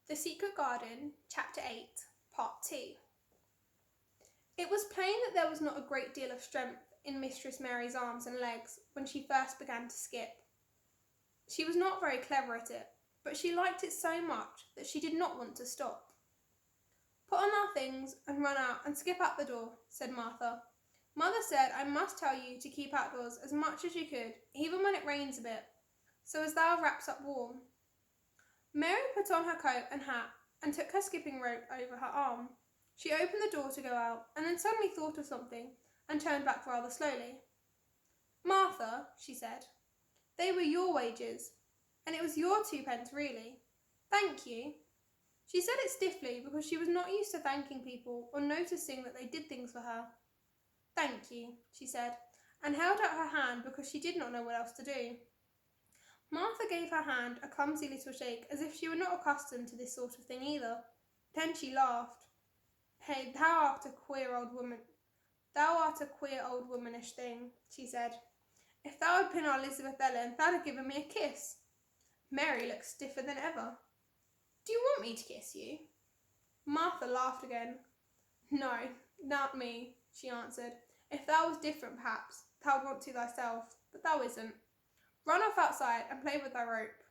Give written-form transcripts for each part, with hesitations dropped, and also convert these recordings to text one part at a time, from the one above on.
The Secret Garden, Chapter 8, Part 2. It was plain that there was not a great deal of strength in Mistress Mary's arms and legs when she first began to skip. She was not very clever at it, but she liked it so much that she did not want to stop. "Put on our things and run out and skip out the door," said Martha. "Mother said I must tell you to keep outdoors as much as you could, even when it rains a bit, so as thou wraps up warm." Mary put on her coat and hat and took her skipping rope over her arm. She opened the door to go out and then suddenly thought of something and turned back rather slowly. "Martha," she said, "they were your wages, and it was your 2 pence really. Thank you." She said it stiffly because she was not used to thanking people or noticing that they did things for her. "Thank you," she said, and held out her hand because she did not know what else to do. Martha gave her hand a clumsy little shake as if she were not accustomed to this sort of thing either. Then she laughed. "Hey, thou art a queer old womanish thing," she said. "If thou had been our Elizabeth Ellen, thou'd have given me a kiss." Mary looked stiffer than ever. "Do you want me to kiss you?" Martha laughed again. "No, not me," she answered. "If thou was different, perhaps, thou'd want to thyself, but thou isn't. Run off outside and play with thy rope."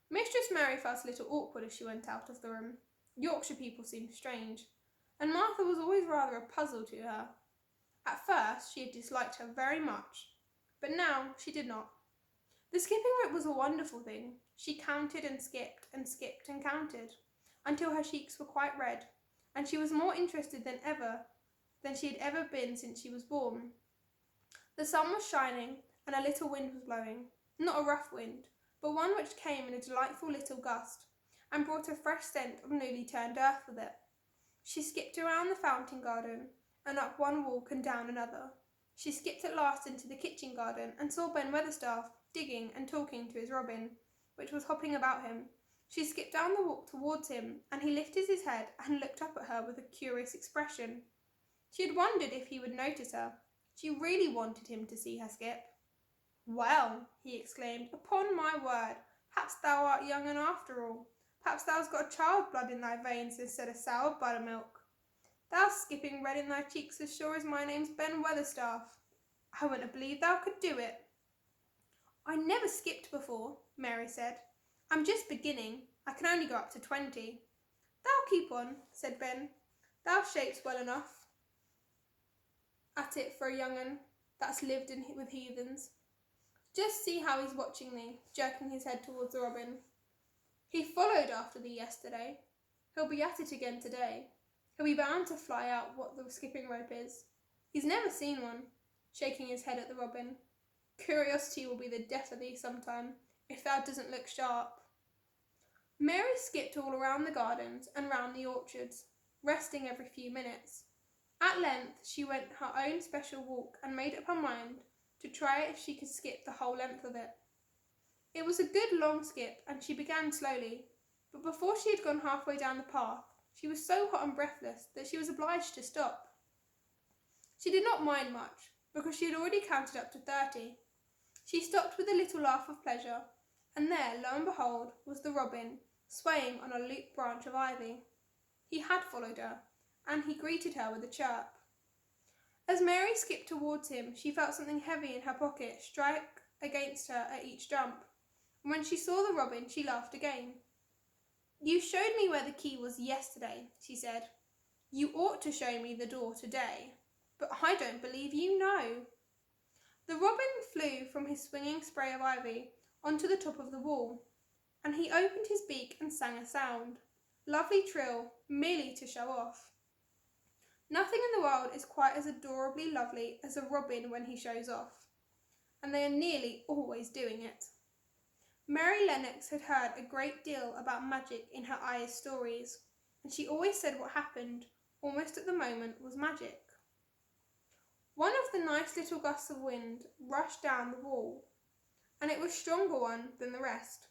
Mistress Mary felt a little awkward as she went out of the room. Yorkshire people seemed strange, and Martha was always rather a puzzle to her. At first she had disliked her very much, but now she did not. The skipping rope was a wonderful thing. She counted and skipped and skipped and counted, until her cheeks were quite red, and she was more interested than she had ever been since she was born. The sun was shining, and a little wind was blowing, not a rough wind, but one which came in a delightful little gust, and brought a fresh scent of newly turned earth with it. She skipped around the fountain garden, and up one walk and down another. She skipped at last into the kitchen garden, and saw Ben Weatherstaff digging and talking to his robin, which was hopping about him. She skipped down the walk towards him, and he lifted his head and looked up at her with a curious expression. She had wondered if he would notice her. She really wanted him to see her skip. "Well," he exclaimed, "upon my word, perhaps thou art young and after all. Perhaps thou'st got child blood in thy veins instead of sour buttermilk. Thou'st skipping red in thy cheeks as sure as my name's Ben Weatherstaff. I wouldn't have believed thou could do it." "I never skipped before," Mary said. "I'm just beginning. I can only go up to 20. "Thou keep on," said Ben. "Thou shapes well enough at it for a young un that's lived with heathens. Just see how he's watching thee," jerking his head towards the robin. "He followed after thee yesterday. He'll be at it again today. He'll be bound to fly out what the skipping rope is. He's never seen one," shaking his head at the robin. "Curiosity will be the death of thee sometime, if thou doesn't look sharp." Mary skipped all around the gardens and round the orchards, resting every few minutes. At length she went her own special walk and made up her mind to try if she could skip the whole length of it. It was a good long skip, and she began slowly, but before she had gone halfway down the path, she was so hot and breathless that she was obliged to stop. She did not mind much, because she had already counted up to 30. She stopped with a little laugh of pleasure, and there, lo and behold, was the robin, swaying on a looped branch of ivy. He had followed her, and he greeted her with a chirp. As Mary skipped towards him, she felt something heavy in her pocket strike against her at each jump, and when she saw the robin, she laughed again. "You showed me where the key was yesterday," she said. "You ought to show me the door today, but I don't believe you know." The robin flew from his swinging spray of ivy onto the top of the wall, and he opened his beak and sang a sound, lovely trill, merely to show off. Nothing in the world is quite as adorably lovely as a robin when he shows off, and they are nearly always doing it. Mary Lennox had heard a great deal about magic in her Ayah's stories, and she always said what happened, almost at the moment, was magic. One of the nice little gusts of wind rushed down the wall, and it was a stronger one than the rest.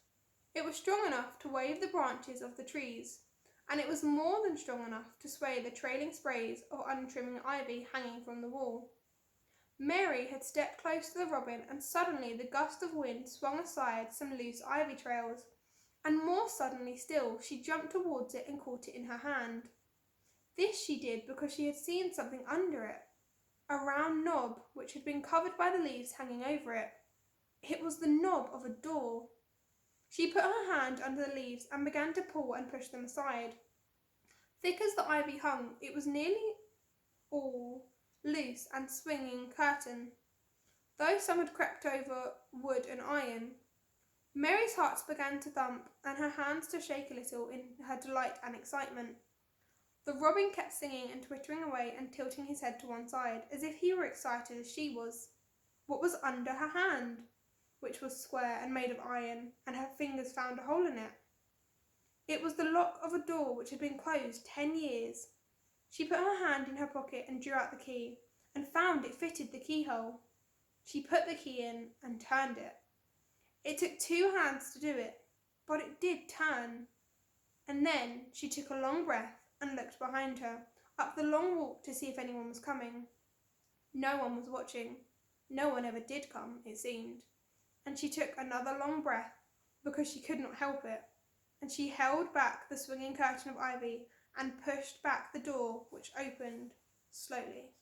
It was strong enough to wave the branches of the trees, and it was more than strong enough to sway the trailing sprays of untrimming ivy hanging from the wall. Mary had stepped close to the robin, and suddenly the gust of wind swung aside some loose ivy trails, and more suddenly still, she jumped towards it and caught it in her hand. This she did because she had seen something under it, a round knob which had been covered by the leaves hanging over it. It was the knob of a door. She put her hand under the leaves and began to pull and push them aside. Thick as the ivy hung, it was nearly all loose and swinging curtain, though some had crept over wood and iron. Mary's heart began to thump and her hands to shake a little in her delight and excitement. The robin kept singing and twittering away and tilting his head to one side, as if he were excited as she was. What was under her hand, which was square and made of iron, and her fingers found a hole in it? It was the lock of a door which had been closed 10 years. She put her hand in her pocket and drew out the key, and found it fitted the keyhole. She put the key in and turned it. It took 2 hands to do it, but it did turn. And then she took a long breath and looked behind her, up the long walk to see if anyone was coming. No one was watching. No one ever did come, it seemed. And she took another long breath, because she could not help it, and she held back the swinging curtain of ivy and pushed back the door, which opened slowly.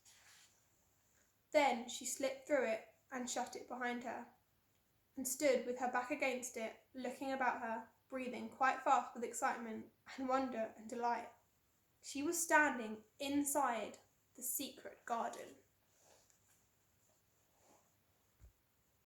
Then she slipped through it and shut it behind her, and stood with her back against it, looking about her, breathing quite fast with excitement and wonder and delight. She was standing inside the secret garden.